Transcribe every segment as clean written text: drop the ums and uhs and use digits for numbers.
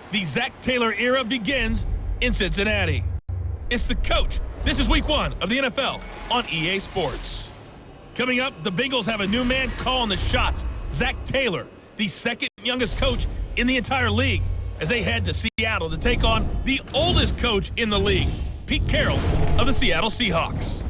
The Zach Taylor era begins in Cincinnati. It's the coach. This is week 1 of the NFL on EA Sports. Coming up, the Bengals have a new man calling the shots, Zach Taylor, the second youngest coach in the entire league, as they head to Seattle to take on the oldest coach in the league, Pete Carroll of the Seattle Seahawks.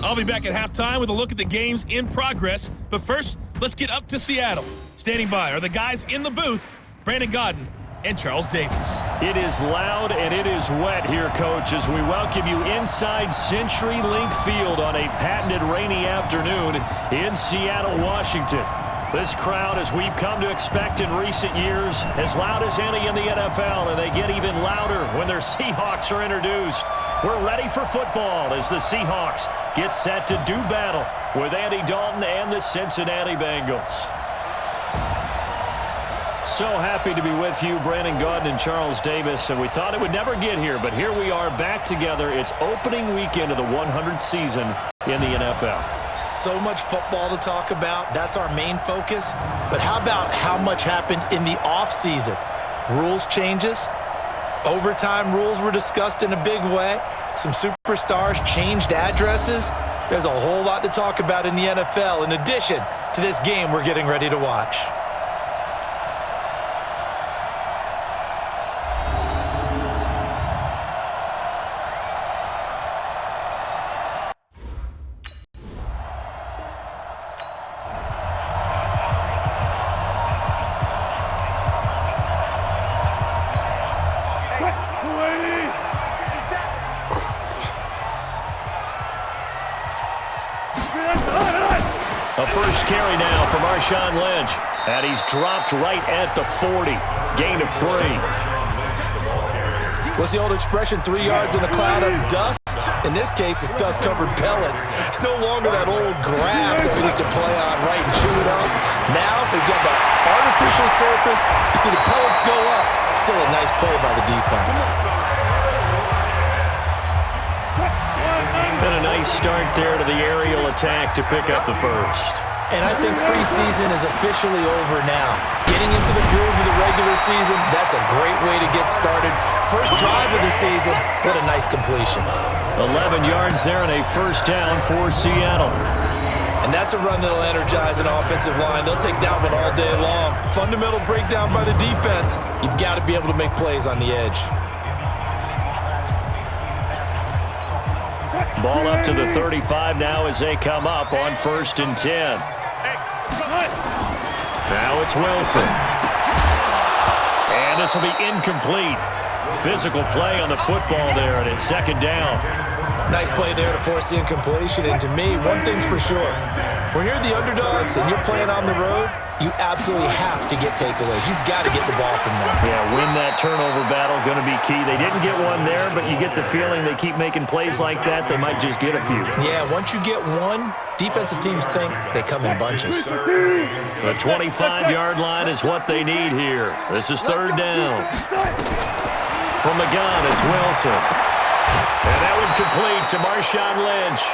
I'll be back at halftime with a look at the games in progress, but first, let's get up to Seattle. Standing by are the guys in the booth, Brandon Gaudin and Charles Davis. It is loud and it is wet here, Coach, as we welcome you inside CenturyLink Field on a patented rainy afternoon in Seattle, Washington. This crowd, as we've come to expect in recent years, as loud as any in the NFL, and they get even louder when their Seahawks are introduced. We're ready for football as the Seahawks get set to do battle with Andy Dalton and the Cincinnati Bengals. So happy to be with you, Brandon Gaudin and Charles Davis, and we thought it would never get here, but here we are back together. It's opening weekend of the 100th season in the NFL. So much football to talk about. That's our main focus. But how about how much happened in the offseason? Rules changes. Overtime rules were discussed in a big way. Some superstars changed addresses. There's a whole lot to talk about in the NFL in addition to this game we're getting ready to watch. A first carry now for Marshawn Lynch, and he's dropped right at the 40. Gain of 3. What's the old expression, 3 yards in a cloud of dust? In this case, it's dust-covered pellets. It's no longer that old grass that we used to play on, right, and chew it up. Now, we've got the artificial surface. You see the pellets go up. Still a nice play by the defense. And a nice start there to the aerial attack to pick up the first. And I think preseason is officially over now. Getting into the groove of the regular season, that's a great way to get started. First drive of the season, what a nice completion. 11 yards there and a first down for Seattle. And that's a run that'll energize an offensive line. They'll take that one all day long. Fundamental breakdown by the defense. You've got to be able to make plays on the edge. Ball up to the 35 now as they come up on 1st and 10. Now it's Wilson. And this will be incomplete. Physical play on the football there, and it's 2nd down. Nice play there to force the incompletion. And to me, one thing's for sure. When you're the underdogs and you're playing on the road, you absolutely have to get takeaways. You've got to get the ball from them. Yeah, win that turnover battle, going to be key. They didn't get one there, but you get the feeling they keep making plays like that, they might just get a few. Yeah, once you get one, defensive teams think they come in bunches. The 25-yard line is what they need here. This is 3rd down. From the gun, it's Wilson. And that one complete to Marshawn Lynch.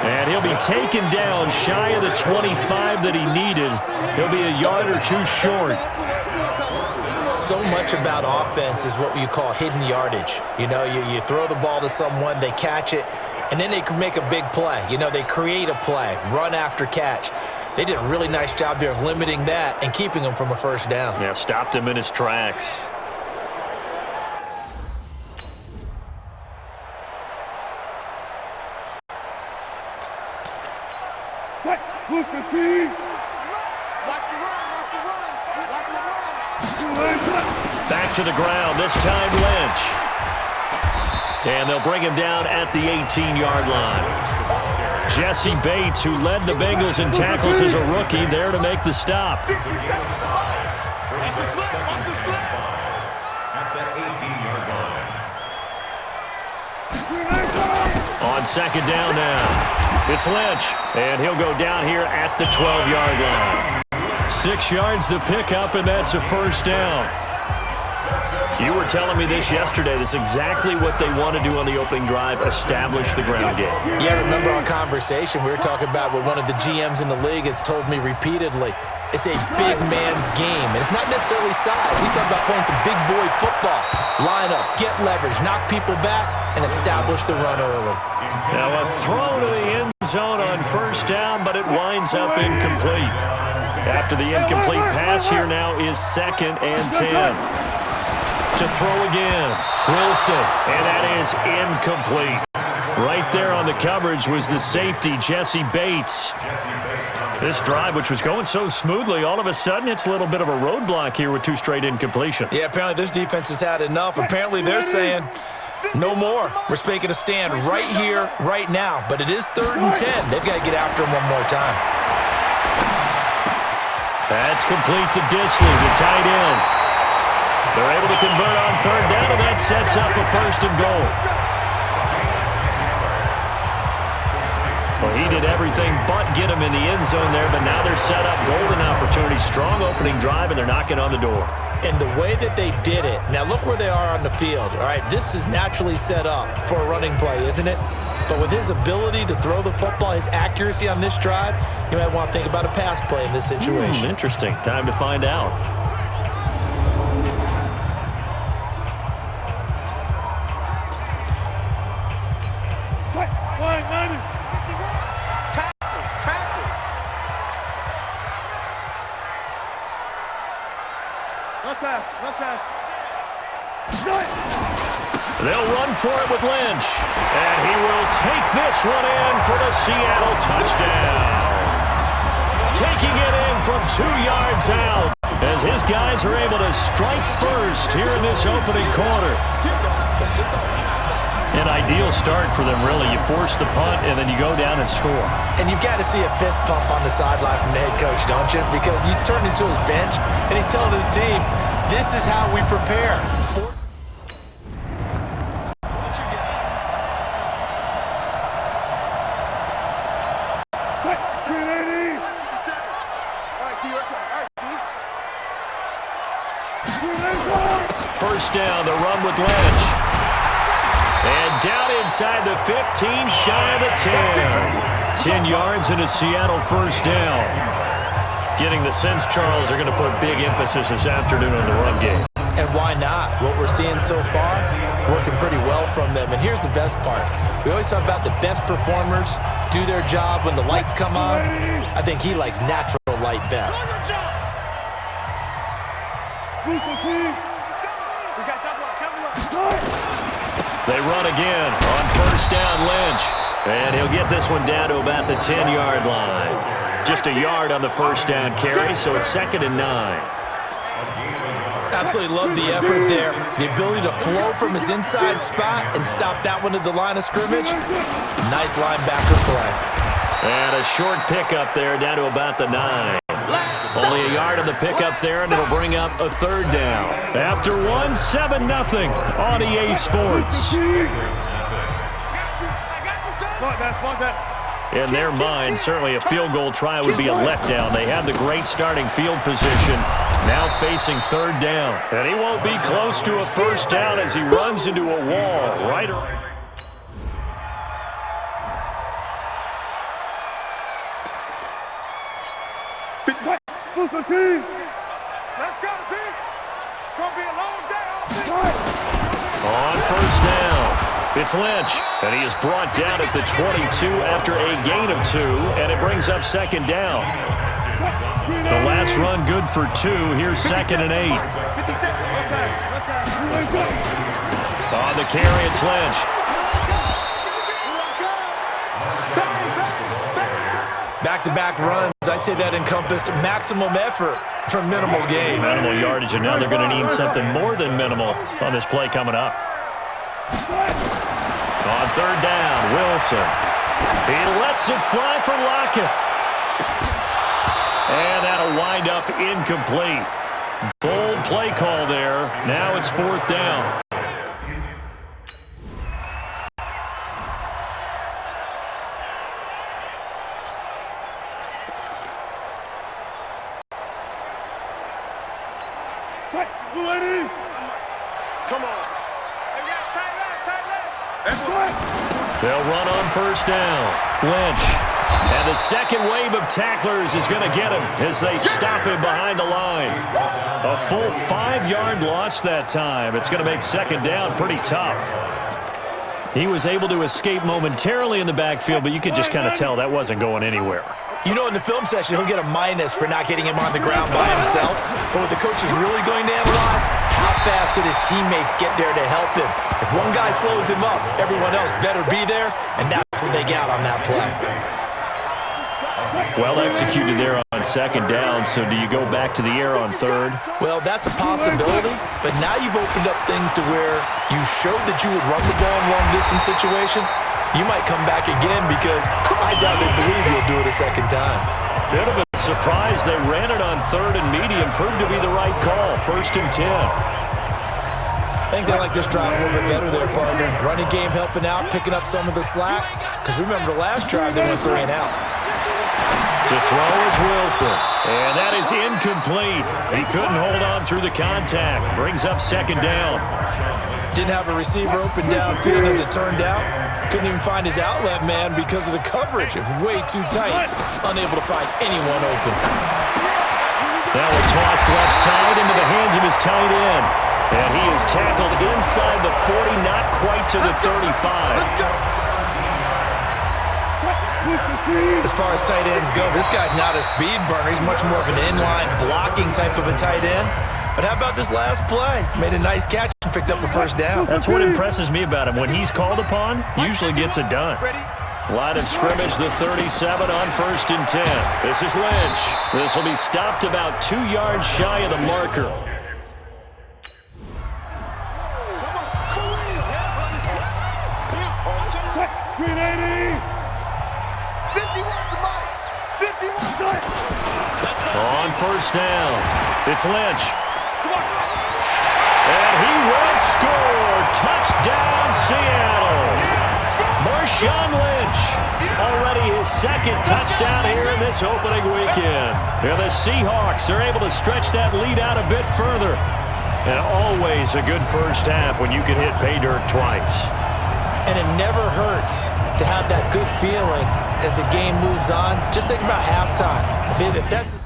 And he'll be taken down shy of the 25 that he needed. He'll be a yard or 2 short. So much about offense is what you call hidden yardage. You know, you throw the ball to someone, they catch it, and then they can make a big play. You know, they create a play, run after catch. They did a really nice job there of limiting that and keeping him from a first down. Yeah, stopped him in his tracks. Back to the ground, this time Lynch. And they'll bring him down at the 18-yard line. Jesse Bates, who led the Bengals in tackles as a rookie, there to make the stop. On 2nd down now. It's Lynch, and he'll go down here at the 12-yard line. 6 yards the pickup, and that's a first down. You were telling me this yesterday. That's exactly what they want to do on the opening drive, establish the ground game. Yeah, remember our conversation. We were talking about what one of the GMs in the league has told me repeatedly. It's a big man's game, and it's not necessarily size. He's talking about playing some big boy football. Line up, get leverage, knock people back, and establish the run early. Now a throw to the end zone on first down, but it winds up incomplete. After the incomplete pass, here now is 2nd and 10. To throw again, Wilson, and that is incomplete. Right there on the coverage was the safety, Jesse Bates. This drive, which was going so smoothly, all of a sudden it's a little bit of a roadblock here with 2 straight incompletions. Yeah, apparently this defense has had enough. Apparently they're saying no more. We're making a stand right here, right now. But it is 3rd and 10. They've got to get after him one more time. That's complete to Disley, the tight end. They're able to convert on 3rd down, and that sets up a 1st and goal. Well, he did everything but get him in the end zone there, but now they're set up. Golden opportunity, strong opening drive, and they're knocking on the door. And the way that they did it, now look where they are on the field. All right, this is naturally set up for a running play, isn't it? But with his ability to throw the football, his accuracy on this drive, you might want to think about a pass play in this situation. Interesting. Time to find out. They'll run for it with Lynch. And he will take this one in for the Seattle touchdown. Taking it in from 2 yards out as his guys are able to strike first here in this opening quarter. An ideal start for them, really. You force the punt, and then you go down and score. And you've got to see a fist pump on the sideline from the head coach, don't you? Because he's turned into his bench, and he's telling his team, this is how we prepare. First down, the run with Lynch. And down inside the 15, shy of the 10. 10 yards and a Seattle first down. Getting the sense, Charles, they're going to put big emphasis this afternoon on the run game. And why not? What we're seeing so far, working pretty well from them. And here's the best part. We always talk about the best performers do their job when the lights come on. I think he likes natural light best. They run again on first down, Lynch. And he'll get this one down to about the 10-yard line. Just a yard on the first down carry, so it's 2nd and 9. Absolutely love the effort there. The ability to flow from his inside spot and stop that one at the line of scrimmage. Nice linebacker play. And a short pickup there down to about the 9. Only a yard on the pickup there, and it'll bring up a 3rd down. After 1, 7-0 on EA Sports. In their mind, certainly a field goal try would be a letdown. They have the great starting field position, now facing 3rd down. And he won't be close to a first down as he runs into a wall right around. Let's go, team. It's going to be a long day. On first down, it's Lynch, and he is brought down at the 22 after a gain of 2, and it brings up 2nd down. The last run good for 2. Here's 2nd and 8. On the carry, it's Lynch. Back-to-back runs, I'd say that encompassed maximum effort for minimal gain. Minimal yardage, and now they're going to need something more than minimal on this play coming up. On 3rd down, Wilson. He lets it fly for Lockett. And that'll wind up incomplete. Bold play call there. Now it's 4th down. Come on. They'll run on first down. Lynch And the second wave of tacklers is going to get him as they stop him behind the line. A full 5-yard loss that time. It's going to make second down pretty tough. He was able to escape momentarily in the backfield, but you could just kind of tell that wasn't going anywhere. You know, in the film session, he'll get a minus for not getting him on the ground by himself. But what the coach is really going to analyze, how fast did his teammates get there to help him? If one guy slows him up, everyone else better be there, and that's what they got on that play. Well executed there on second down, so do you go back to the air on third? Well, that's a possibility, but now you've opened up things to where you showed that you would run the ball in a long-distance situation. You might come back again because I doubt they believe you'll do it a second time. Bit of a surprise. They ran it on third and medium. Proved to be the right call. 1st and 10. I think they like this drive a little bit better there, partner. Running game helping out, picking up some of the slack. Because remember, the last drive they went 3 and out. To throw is Wilson. And that is incomplete. He couldn't hold on through the contact. Brings up second down. Didn't have a receiver open downfield as it turned out. Couldn't even find his outlet man because of the coverage. It was way too tight. Unable to find anyone open. Now a toss left side into the hands of his tight end. And he is tackled inside the 40, not quite to the 35. As far as tight ends go, this guy's not a speed burner. He's much more of an inline blocking type of a tight end. But how about this last play? Made a nice catch and picked up a first down. That's what impresses me about him. When he's called upon, usually gets it done. Line of scrimmage, the 37 on 1st and 10. This is Lynch. This will be stopped about 2 yards shy of the marker. On 1st down, it's Lynch. And he will score. Touchdown, Seattle. Marshawn Lynch. Already his 2nd touchdown here in this opening weekend. And the Seahawks are able to stretch that lead out a bit further. And always a good first half when you can hit pay dirt twice. And it never hurts to have that good feeling as the game moves on. Just think about halftime. If that's...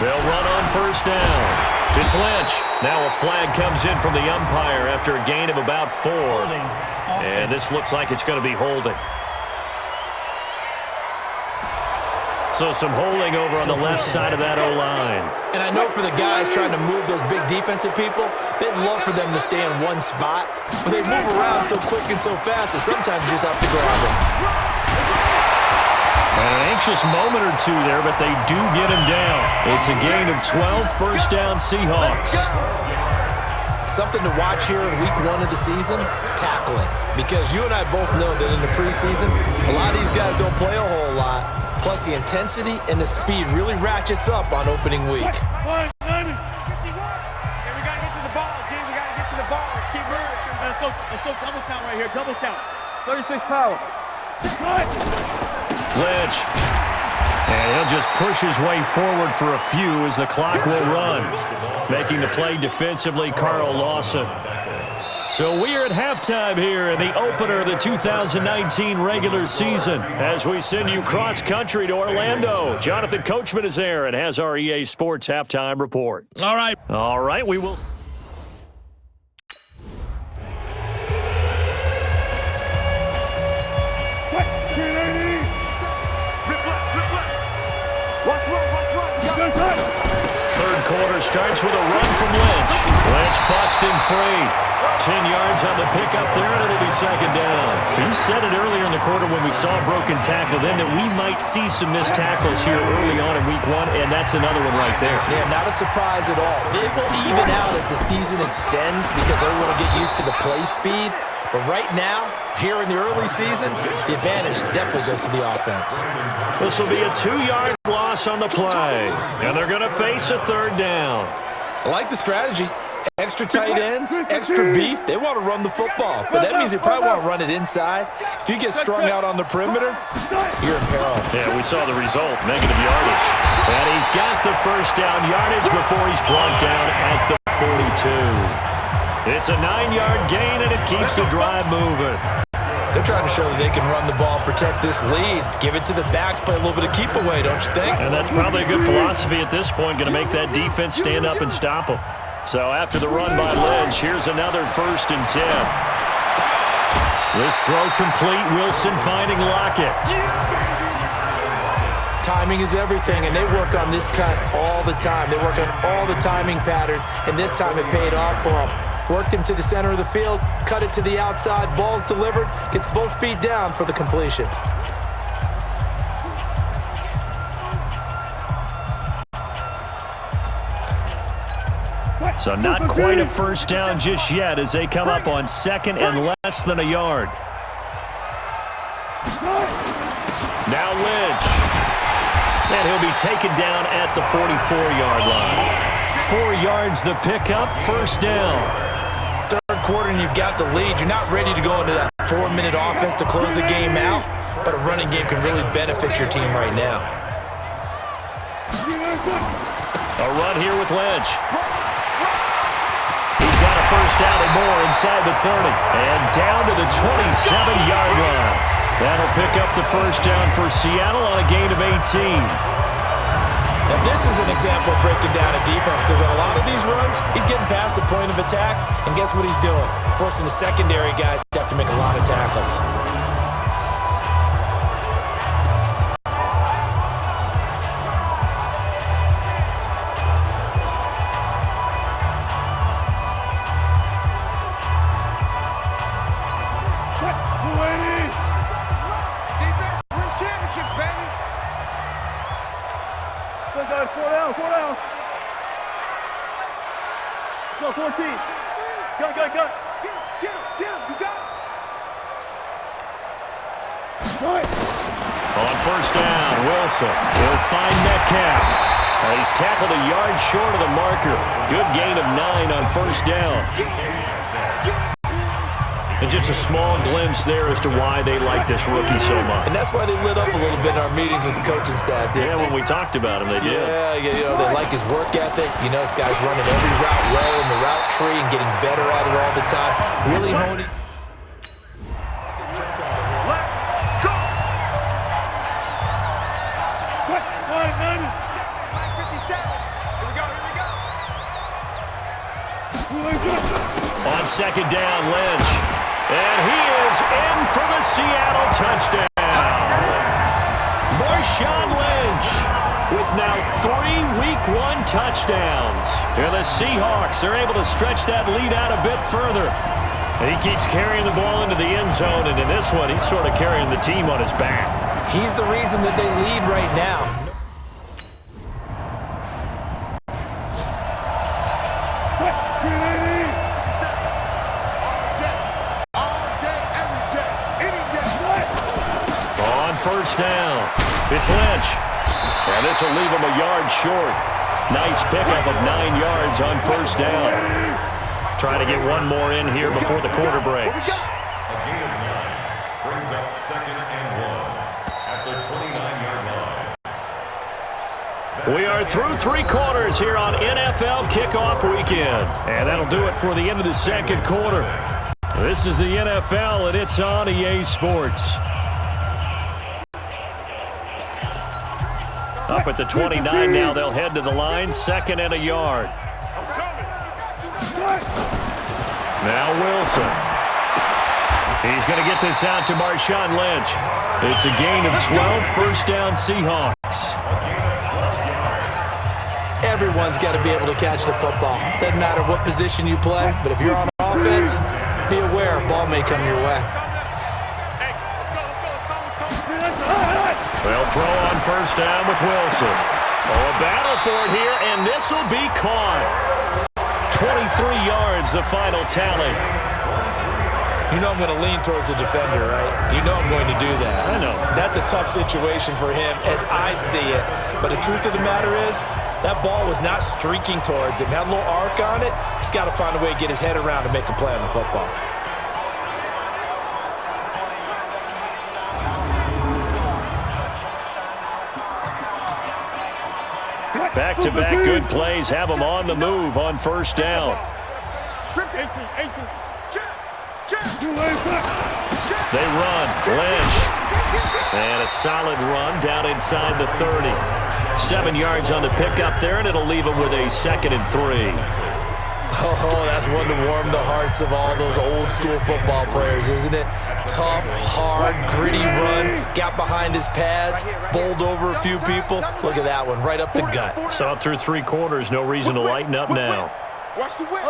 They'll run on 1st down. It's Lynch. Now a flag comes in from the umpire after a gain of about 4. And this looks like it's going to be holding. So some holding over on the left side of that O-line. And I know for the guys trying to move those big defensive people, they'd love for them to stay in one spot. But they move around so quick and so fast that sometimes you just have to grab them. An anxious moment or two there, but they do get him down. It's a gain of 12, 1st down Seahawks. Something to watch here in week 1 of the season, tackling. Because you and I both know that in the preseason, a lot of these guys don't play a whole lot. Plus the intensity and the speed really ratchets up on opening week. Hey, we got to get to the ball, G. We got to get to the ball. Let's keep moving. Let's go double count right here. Double count. 36 power. Lynch. And he'll just push his way forward for a few as the clock will run. Making the play defensively, Carl Lawson. So we are at halftime here in the opener of the 2019 regular season as we send you cross-country to Orlando. Jonathan Coachman is there and has our EA Sports halftime report. All right, we will... Third quarter starts with a run from Lynch. Lynch busting free. 10 yards on the pickup there, and it'll be second down. You said it earlier in the quarter when we saw a broken tackle then that we might see some missed tackles here early on in week 1, and that's another one right there. Yeah, not a surprise at all. It will even out as the season extends because everyone will get used to the play speed. But right now, here in the early season, the advantage definitely goes to the offense. This will be a 2-yard loss on the play, and they're going to face a third down. I like the strategy. Extra tight ends, extra beef, they want to run the football. But that means they probably want to run it inside. If you get strung out on the perimeter, you're in peril. Yeah, we saw the result, negative yardage. And he's got the first down yardage before he's brought down at the 42. It's a 9-yard gain, and it keeps the drive moving. They're trying to show that they can run the ball, protect this lead, give it to the backs, play a little bit of keep away, don't you think? And that's probably a good philosophy at this point, going to make that defense stand up and stop them. So after the run by Lynch, here's another 1st and 10. This throw complete, Wilson finding Lockett. Timing is everything, and they work on this cut all the time. They work on all the timing patterns, and this time it paid off for them. Worked him to the center of the field, cut it to the outside, ball's delivered, gets both feet down for the completion. So not quite a first down just yet as they come up on 2nd and less than a yard. Now Lynch. And he'll be taken down at the 44-yard line. 4 yards the pickup, 1st down. Third quarter and you've got the lead. You're not ready to go into that 4-minute offense to close the game out, but a running game can really benefit your team right now. A run here with Lynch. He's got a first down and more inside the 30. And down to the 27-yard line. That'll pick up the first down for Seattle on a gain of 18. Now, this is an example of breaking down a defense because on a lot of these runs, he's getting past the point of attack, and guess what he's doing? Forcing the secondary guys to have to make a lot of tackles. Go, 14. Go. Get him. You got it. On first down, Wilson. He'll find Metcalf. He's tackled a yard short of the marker. Good gain of 9 on first down. And just a small glimpse there as to why they like this rookie so much. And that's why they lit up a little bit in our meetings with the coaching staff, didn't they? Yeah, when we talked about him, they did. Yeah, they like his work ethic. This guy's running every route well in the route tree and getting better at it all the time. Really honing. On second down, Lynch. And he is in for the Seattle touchdown. Marshawn Lynch with now 3 Week 1 touchdowns. And the Seahawks are able to stretch that lead out a bit further. And he keeps carrying the ball into the end zone, and in this one, he's sort of carrying the team on his back. He's the reason that they lead right now. First down. It's Lynch. And this will leave him a yard short. Nice pickup of 9 yards on first down. Trying to get one more in here before the quarter breaks. A gain of 9 brings up 2nd and 1 at the 29-yard line. We are through 3 quarters here on NFL Kickoff Weekend. And that'll do it for the end of the 2nd quarter. This is the NFL, and it's on EA Sports. Up at the 29 now, they'll head to the line, 2nd and a yard. Now Wilson. He's going to get this out to Marshawn Lynch. It's a gain of 12, first down Seahawks. Everyone's got to be able to catch the football. Doesn't matter what position you play, but if you're on offense, be aware a ball may come your way. They'll throw on first down with Wilson. A battle for it here, and this will be caught. 23 yards, the final tally. You know I'm going to lean towards the defender, right? You know I'm going to do that. I know. That's a tough situation for him as I see it. But the truth of the matter is, that ball was not streaking towards him. Had a little arc on it. He's got to find a way to get his head around and make a play on the football. Back-to-back good plays have them on the move on first down. They run. Lynch. And a solid run down inside the 30. 7 yards on the pickup there, and it'll leave them with a 2nd and 3. Oh, that's one to warm the hearts of all those old-school football players, isn't it? Tough, hard, gritty run, got behind his pads, bowled over a few people. Look at that one, right up the gut. Saw through 3 quarters, no reason to lighten up now. Watch the whip.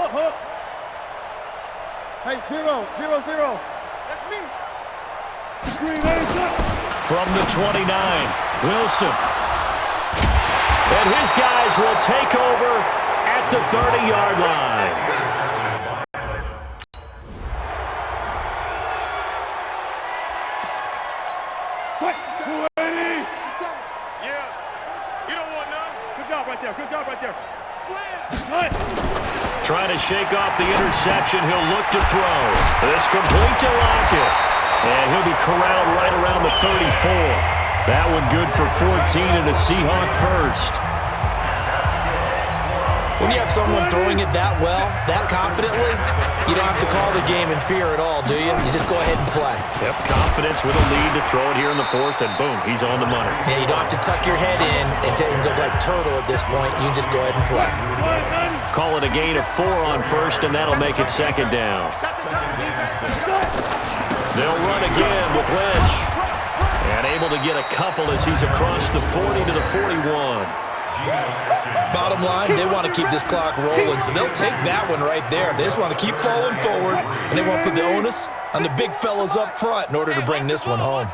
Hey, 0, 0, 0. That's me. From the 29, Wilson. And his guys will take over at the 30-yard line. Yeah. You don't want none. Good job right there. Good job right there. Slam. Trying to shake off the interception. He'll look to throw. It's complete to Lockett. And he'll be corralled right around the 34. That one good for 14 and a Seahawk first. When you have someone throwing it that well, that confidently, you don't have to call the game in fear at all, do you? You just go ahead and play. Yep, confidence with a lead to throw it here in the 4th, and boom, he's on the money. Yeah, you don't have to tuck your head in and go like turtle at this point. You just go ahead and play. Call it a gain of 4 on first, and that'll make it 2nd down. They'll run again with Lynch. And able to get a couple as he's across the 40 to the 41. Bottom line, they want to keep this clock rolling, so they'll take that one right there. They just want to keep falling forward, and they want to put the onus on the big fellas up front in order to bring this one home.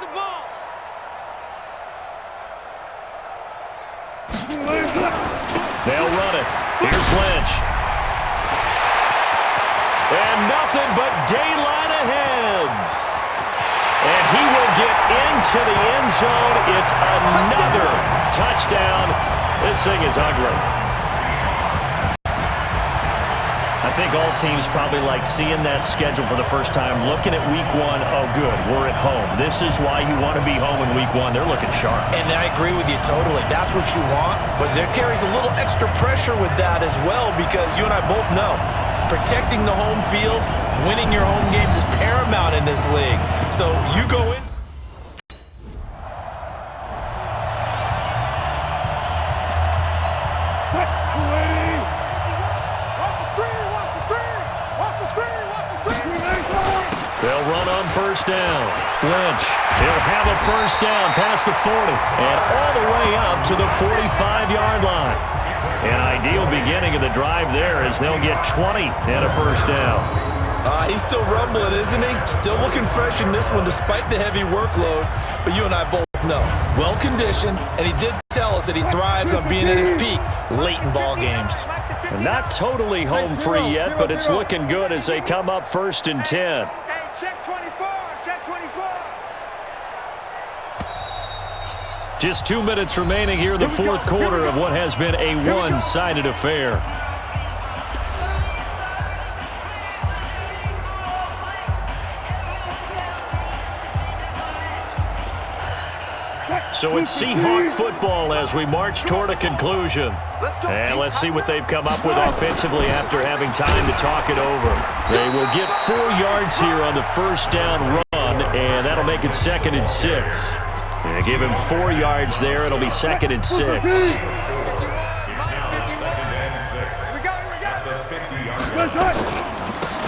They'll run it. Here's Lynch. And nothing but daylight ahead. And he will get into the end zone. It's another touchdown. This thing is ugly. I think all teams probably like seeing that schedule for the first time, looking at week 1. Oh, good, we're at home. This is why you want to be home in week 1. They're looking sharp. And I agree with you totally. That's what you want. But there carries a little extra pressure with that as well, because you and I both know protecting the home field, winning your home games is paramount in this league. So you go in. They'll run on first down. Lynch, he'll have a first down past the 40 and all the way up to the 45-yard line. An ideal beginning of the drive there as they'll get 20 and a first down. He's still rumbling, isn't he? Still looking fresh in this one despite the heavy workload. But you and I both know, well-conditioned, and he did tell us that he thrives on being at his peak late in ball games. Not totally home free yet, but it's looking good as they come up 1st and 10. Check 24. Check 24. Just 2 minutes remaining here in the 4th quarter of what has been a one-sided affair. So it's Seahawk football as we march toward a conclusion. And let's see what they've come up with offensively after having time to talk it over. They will get 4 yards here on the first down run, and that'll make it 2nd and 6. And give him 4 yards there. It'll be 2nd and 6.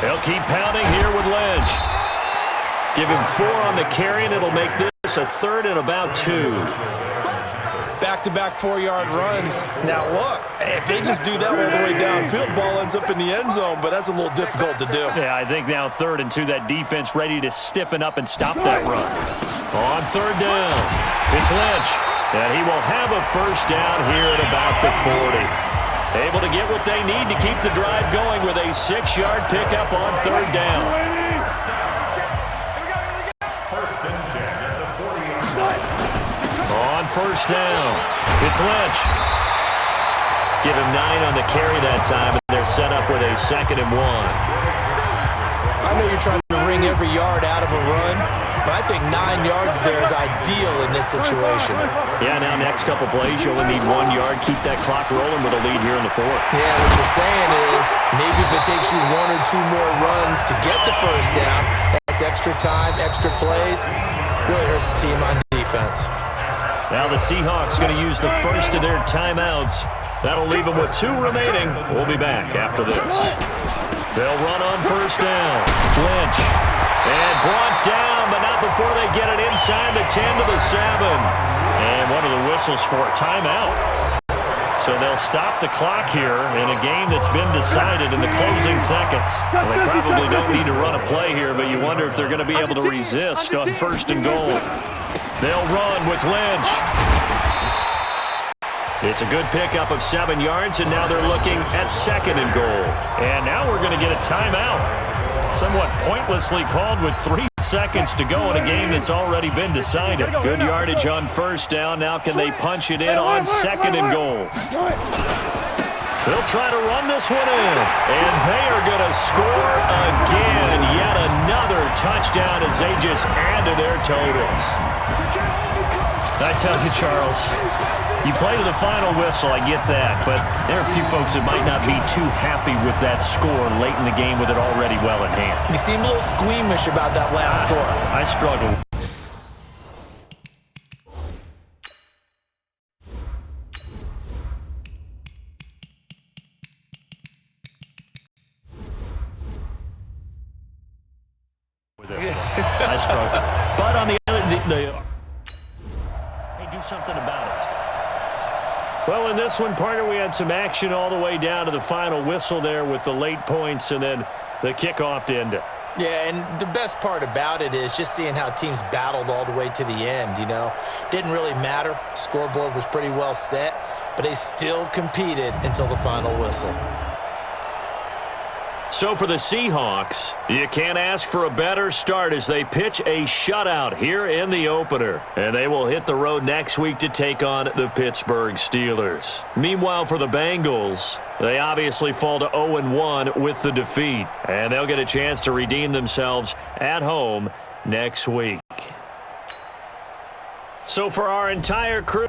They'll keep pounding here with Lynch. Give him 4 on the carry, and it'll make this a 3rd and about 2. Back-to-back 4-yard runs. Now, look, if they just do that all the way downfield, ball ends up in the end zone, but that's a little difficult to do. Yeah, I think now 3rd and 2, that defense ready to stiffen up and stop that run. On 3rd down, it's Lynch, and he will have a first down here at about the 40. Able to get what they need to keep the drive going with a 6-yard pickup on 3rd down. first down. It's Lynch. Give him 9 on the carry that time, and they're set up with a 2nd and 1. I know you're trying to wring every yard out of a run, but I think 9 yards there is ideal in this situation. Yeah, now next couple plays, you only need 1 yard. Keep that clock rolling with a lead here in the 4th. Yeah, what you're saying is maybe if it takes you 1 or 2 more runs to get the first down, that's extra time, extra plays, really hurts the team on defense. Now the Seahawks going to use the first of their timeouts. That'll leave them with 2 remaining. We'll be back after this. They'll run on first down. Lynch. And brought down, but not before they get it inside the 10 to the 7. And one of the whistles for a timeout. So they'll stop the clock here in a game that's been decided in the closing seconds. Well, they probably don't need to run a play here, but you wonder if they're going to be able to resist on first and goal. They'll run with Lynch. It's a good pickup of 7 yards, and now they're looking at 2nd and goal. And now we're going to get a timeout. Somewhat pointlessly called with 3 seconds to go in a game that's already been decided. Good yardage on first down. Now can they punch it in on 2nd and goal? They'll try to run this one in. And they are going to score again. Yet another touchdown as they just add to their totals. I tell you, Charles, you play to the final whistle, I get that, but there are a few folks that might not be too happy with that score late in the game with it already well in hand. You seem a little squeamish about that last score. I struggle. I struggle. But on the other, hey, do something about it. Well, in this one, partner, we had some action all the way down to the final whistle there with the late points and then the kickoff to end it. Yeah, and the best part about it is just seeing how teams battled all the way to the end, you know. Didn't really matter. Scoreboard was pretty well set, but they still competed until the final whistle. So for the Seahawks, you can't ask for a better start as they pitch a shutout here in the opener. And they will hit the road next week to take on the Pittsburgh Steelers. Meanwhile, for the Bengals, they obviously fall to 0-1 with the defeat. And they'll get a chance to redeem themselves at home next week. So for our entire crew,